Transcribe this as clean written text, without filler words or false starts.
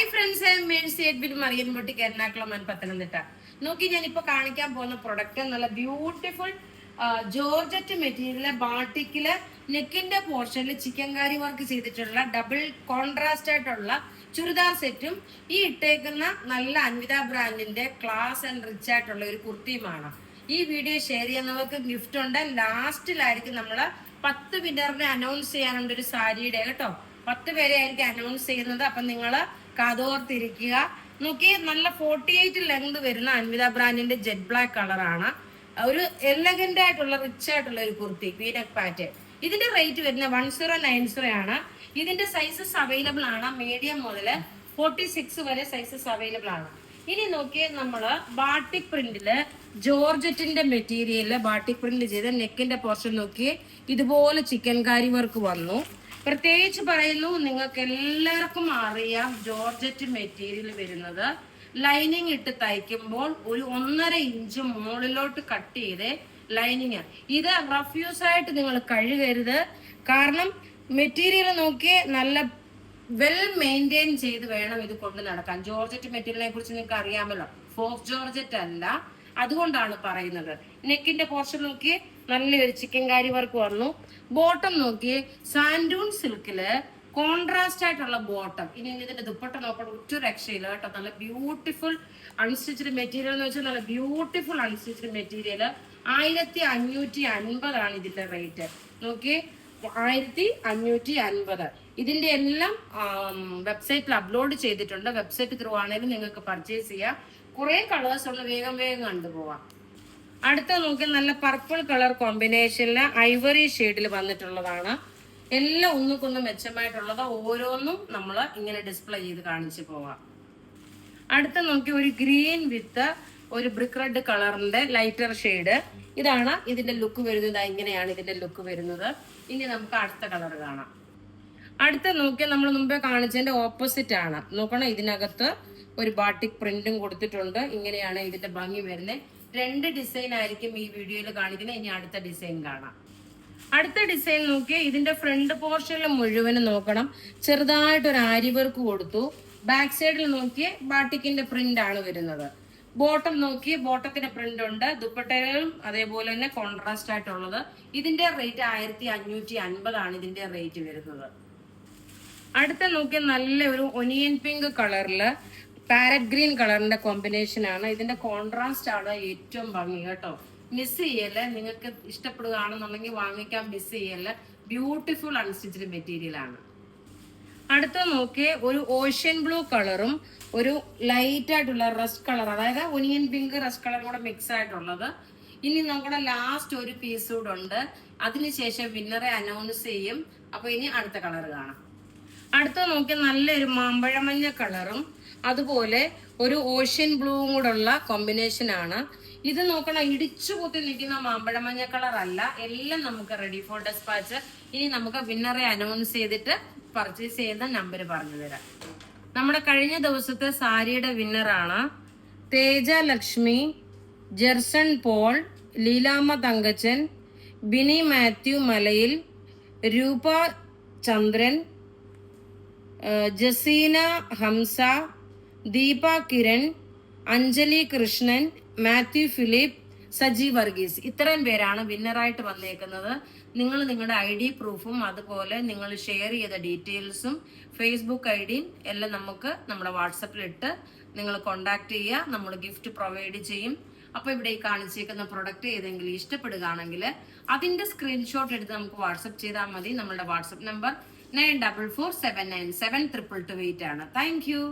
Hi friends, I M Mercy Edwin marine boutique Ernakulam and Pathanamthitta. നോക്കി, ഞാനിപ്പോ കാണിക്കാൻ പോകുന്ന പ്രൊഡക്റ്റ് നല്ല ബ്യൂട്ടിഫുൾ ജോർജറ്റ് മെറ്റീരിയല് ബാട്ടിക്കില് നെക്കിന്റെ പോർഷനിൽ ചിക്കൻകാരി വർക്ക് ചെയ്തിട്ടുള്ള ഡബിൾ കോൺട്രാസ്റ്റ് ആയിട്ടുള്ള ചുരിദാർ സെറ്റും ഈ ഇട്ടേക്കുന്ന നല്ല അൻവിത ബ്രാൻഡിന്റെ ക്ലാസ് ആൻഡ് റിച്ച് ആയിട്ടുള്ള ഒരു കുർത്തിയുമാണ്. ഈ വീഡിയോ ഷെയർ ചെയ്യുന്നവർക്ക് ഗിഫ്റ്റ് ഉണ്ട്. ലാസ്റ്റിലായിരിക്കും നമ്മള് 10 വിന്നറിനെ അനൗൺസ് ചെയ്യാനുണ്ട് ഒരു സാരിയുടെ കേട്ടോ. 10 പേരെ ആയിരിക്കും അനൗൺസ് ചെയ്യുന്നത്. അപ്പൊ നിങ്ങള് കാതോർത്തിരിക്കുക. നോക്കി, നല്ല 48 ലെങ്ത് വരുന്ന അൻവിത ബ്രാൻഡിന്റെ ജെറ്റ് ബ്ലാക്ക് കളറാണ്. ഒരു എലഗന്റ് ആയിട്ടുള്ള റിച്ച് ആയിട്ടുള്ള ഒരു കുർത്തി പീനക് പാറ്റേൺ. ഇതിന്റെ റേറ്റ് വരുന്നത് 1090 ആണ്. ഇതിന്റെ സൈസസ് അവൈലബിൾ ആണ്. മീഡിയം മുതൽ 46 വരെ സൈസസ് അവൈലബിൾ ആണ്. ഇനി നോക്കിയേ, നമ്മള് ബാട്ടിക് പ്രിന്റില് ജോർജറ്റിന്റെ മെറ്റീരിയലില് ബാട്ടിക് പ്രിന്റ് ചെയ്ത നെക്കിന്റെ പോർഷൻ നോക്കിയേ, ഇതുപോലെ ചിക്കൻകാരി വർക്ക് വന്നു. പ്രത്യേകിച്ച് പറയുന്നു, നിങ്ങൾക്ക് എല്ലാവർക്കും അറിയാം ജോർജറ്റ് മെറ്റീരിയൽ വരുന്നത് ലൈനിങ് ഇട്ട് തയ്ക്കുമ്പോൾ ഒരു 1.5 ഇഞ്ച് മുകളിലോട്ട് കട്ട് ചെയ്ത് ലൈനിങ്. ഇത് റഫ്യൂസ് ആയിട്ട് നിങ്ങൾ കഴുകരുത്. കാരണം മെറ്റീരിയൽ നോക്കി നല്ല വെൽ മെയിൻറ്റെയിൻ ചെയ്ത് വേണം ഇത് കൊണ്ട് നടക്കാൻ. ജോർജറ്റ് മെറ്റീരിയലിനെ കുറിച്ച് നിങ്ങൾക്ക് അറിയാമല്ലോ, ഫോക്സ് ജോർജറ്റ് അല്ല, അതുകൊണ്ടാണ് പറയുന്നത്. നെക്കിന്റെ പോർഷൻ നോക്കി നല്ലൊരു ചിക്കൻകാരി വർക്ക് വന്നു. ബോട്ടം നോക്കി സാൻഡൂൺ സിൽക്കില് കോൺട്രാസ്റ്റ് ആയിട്ടുള്ള ബോട്ടം. ഇനി ഇതിന്റെ ദുപ്പട്ട നോക്കണം, ഒറ്റ രക്ഷയില്ല കേട്ടോ. നല്ല ബ്യൂട്ടിഫുൾ അൺസ്റ്റിച്ച്ഡ് മെറ്റീരിയൽ എന്ന് വെച്ചാൽ നല്ല ബ്യൂട്ടിഫുൾ അൺസ്റ്റിച്ച്ഡ് മെറ്റീരിയൽ. 1550 ആണ് ഇതിന്റെ റേറ്റ്. നോക്കി, 1550. ഇതിന്റെ എല്ലാം വെബ്സൈറ്റിൽ അപ്ലോഡ് ചെയ്തിട്ടുണ്ട്. വെബ്സൈറ്റ് ത്രൂ ആണെങ്കിലും നിങ്ങൾക്ക് പർച്ചേസ് ചെയ്യാം. കുറെ കളേഴ്സ് ഉള്ള, വേഗം കണ്ടുപോവാം. അടുത്ത നോക്കി, നല്ല പർപ്പിൾ കളർ കോമ്പിനേഷനില് ഐവറി ഷെയ്ഡിൽ വന്നിട്ടുള്ളതാണ്. എല്ലാം ഒന്നുകൊന്നും മെച്ചമായിട്ടുള്ളത്. ഓരോന്നും നമ്മൾ ഇങ്ങനെ ഡിസ്പ്ലേ ചെയ്ത് കാണിച്ചു പോവാം. അടുത്ത നോക്കി, ഒരു ഗ്രീൻ വിത്ത് ഒരു ബ്രിക്ക് റെഡ് കളറിന്റെ ലൈറ്റർ ഷെയ്ഡ്. ഇതാണ് ഇതിന്റെ ലുക്ക് വരുന്നത്. ഇങ്ങനെയാണ് ഇതിന്റെ ലുക്ക് വരുന്നത്. ഇനി നമുക്ക് അടുത്ത കളർ കാണാം. അടുത്ത നോക്കി, നമ്മൾ മുമ്പേ കാണിച്ചതിന്റെ ഓപ്പോസിറ്റ് ആണ്. നോക്കണം, ഇതിനകത്ത് ഒരു ബാട്ടിക് പ്രിന്റും കൊടുത്തിട്ടുണ്ട്. ഇങ്ങനെയാണ് ഇതിന്റെ ഭംഗി വരുന്നത്. 2 ഡിസൈൻ ആയിരിക്കും ഈ വീഡിയോയിൽ കാണിക്കുന്നത്. ഇനി അടുത്ത ഡിസൈൻ കാണാം. അടുത്ത ഡിസൈൻ നോക്കി, ഇതിന്റെ ഫ്രണ്ട് പോർഷനിൽ മുഴുവനും നോക്കണം, ചെറുതായിട്ടൊരു ആരി വർക്ക് കൊടുത്തു. ബാക്ക് സൈഡിൽ നോക്കി ബാട്ടിക്കിന്റെ പ്രിന്റ് ആണ് വരുന്നത്. ബോട്ടം നോക്കി, ബോട്ടത്തിന്റെ പ്രിന്റ് ഉണ്ട്. ദുപ്പട്ടയിലും അതേപോലെ തന്നെ കോൺട്രാസ്റ്റ് ആയിട്ടുള്ളത്. ഇതിന്റെ റേറ്റ് 1550 ആണ് ഇതിന്റെ റേറ്റ് വരുന്നത്. അടുത്ത നോക്കി, നല്ല ഒരു ഒനിയൻ പിങ്ക് കളറില് പാരറ്റ് ഗ്രീൻ കളറിന്റെ കോമ്പിനേഷൻ ആണ്. ഇതിന്റെ കോൺട്രാസ്റ്റ് ആണ് ഏറ്റവും ഭംഗി കേട്ടോ. മിസ് ചെയ്യല്ലേ, നിങ്ങൾക്ക് ഇഷ്ടപ്പെടുകയാണെന്നുണ്ടെങ്കിൽ വാങ്ങിക്കാൻ, മിസ് ചെയ്യല്ലേ. ബ്യൂട്ടിഫുൾ അൺസ്റ്റിച്ച്ഡ് മെറ്റീരിയൽ ആണ്. അടുത്ത നോക്കി, ഒരു ഓഷ്യൻ ബ്ലൂ കളറും ഒരു ലൈറ്റ് ആയിട്ടുള്ള റസ്റ്റ് കളർ, അതായത് ഒനിയൻ പിങ്ക് റസ്റ്റ് കളർ കൂടെ മിക്സ് ആയിട്ടുള്ളത്. ഇനി നമ്മുടെ ലാസ്റ്റ് ഒരു പീസ് കൂടെ ഉണ്ട്. അതിനുശേഷം വിന്നറെ അനൗൺസ് ചെയ്യും. അപ്പൊ ഇനി അടുത്ത കളർ കാണാം. അടുത്ത നോക്കി, നല്ലൊരു മാമ്പഴമഞ്ഞ കളറും അതുപോലെ ഒരു ഓഷ്യൻ ബ്ലൂവും കൂടെ ഉള്ള കോമ്പിനേഷൻ ആണ്. ഇത് നോക്കണം, ഇടിച്ചു പൊത്തി നിൽക്കുന്ന മാമ്പഴമഞ്ഞ കളർ അല്ല. എല്ലാം നമുക്ക് റെഡി ഫോർ ഡെസ്പാച്ച്. ഇനി നമുക്ക് വിന്നറെ അനൗൺസ് ചെയ്തിട്ട് പർച്ചേസ് ചെയ്യുന്ന നമ്പർ പറഞ്ഞു തരാം. നമ്മുടെ കഴിഞ്ഞ ദിവസത്തെ സാരിയുടെ വിന്നറാണ് തേജ ലക്ഷ്മി, ജെർസൺ പോൾ, ലീലാമ്മ തങ്കച്ചൻ, ബിനി മാത്യു മലയിൽ, രൂപ ചന്ദ്രൻ, ജസീന ഹംസ, ദീപ കിരൺ, അഞ്ജലി കൃഷ്ണൻ, മാത്യു ഫിലിപ്പ്, സജി വർഗീസ്. ഇത്രയും പേരാണ് വിന്നറായിട്ട് വന്നേക്കുന്നത്. നിങ്ങൾ നിങ്ങളുടെ ID പ്രൂഫും അതുപോലെ നിങ്ങൾ ഷെയർ ചെയ്ത ഡീറ്റെയിൽസും ഫേസ്ബുക്ക് IDയും എല്ലാം നമുക്ക് നമ്മുടെ വാട്സപ്പിൽ ഇട്ട് നിങ്ങൾ കോണ്ടാക്ട് ചെയ്യുക. നമ്മൾ ഗിഫ്റ്റ് പ്രൊവൈഡ് ചെയ്യും. അപ്പൊ ഇവിടെ ഈ കാണിച്ചേക്കുന്ന പ്രൊഡക്റ്റ് ഏതെങ്കിലും ഇഷ്ടപ്പെടുകയാണെങ്കിൽ അതിന്റെ സ്ക്രീൻഷോട്ട് എടുത്ത് നമുക്ക് വാട്സപ്പ് ചെയ്താൽ മതി. നമ്മളുടെ വാട്സപ്പ് നമ്പർ 9447972228 ആണ്. Thank you.